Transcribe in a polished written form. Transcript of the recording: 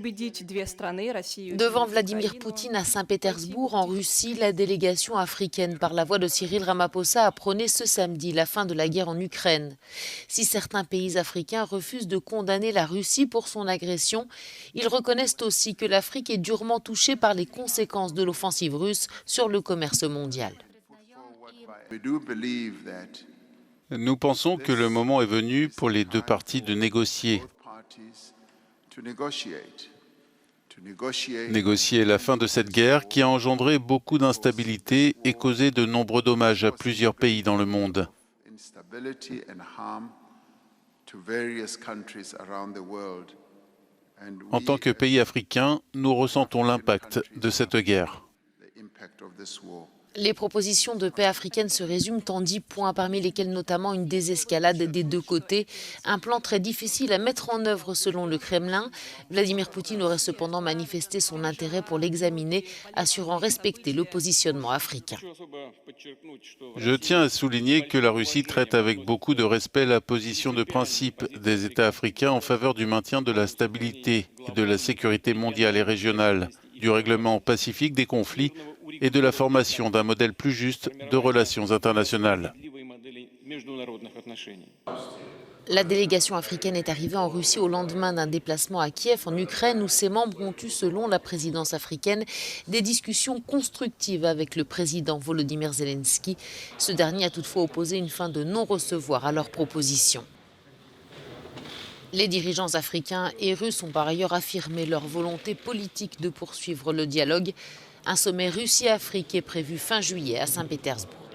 Devant Vladimir Poutine à Saint-Pétersbourg, en Russie, la délégation africaine, par la voix de Cyril Ramaphosa, a prôné ce samedi la fin de la guerre en Ukraine. Si certains pays africains refusent de condamner la Russie pour son agression, ils reconnaissent aussi que l'Afrique est durement touchée par les conséquences de l'offensive russe sur le commerce mondial. Nous pensons que le moment est venu pour les deux parties de négocier. Négocier la fin de cette guerre qui a engendré beaucoup d'instabilité et causé de nombreux dommages à plusieurs pays dans le monde. En tant que pays africain, nous ressentons l'impact de cette guerre. Les propositions de paix africaines se résument en 10 points, parmi lesquels notamment une désescalade des deux côtés. Un plan très difficile à mettre en œuvre selon le Kremlin. Vladimir Poutine aurait cependant manifesté son intérêt pour l'examiner, assurant respecter le positionnement africain. Je tiens à souligner que la Russie traite avec beaucoup de respect la position de principe des États africains en faveur du maintien de la stabilité et de la sécurité mondiale et régionale, du règlement pacifique des conflits et de la formation d'un modèle plus juste de relations internationales. La délégation africaine est arrivée en Russie au lendemain d'un déplacement à Kiev, en Ukraine, où ses membres ont eu, selon la présidence africaine, des discussions constructives avec le président Volodymyr Zelensky. Ce dernier a toutefois opposé une fin de non-recevoir à leurs propositions. Les dirigeants africains et russes ont par ailleurs affirmé leur volonté politique de poursuivre le dialogue. Un sommet Russie-Afrique est prévu fin juillet à Saint-Pétersbourg.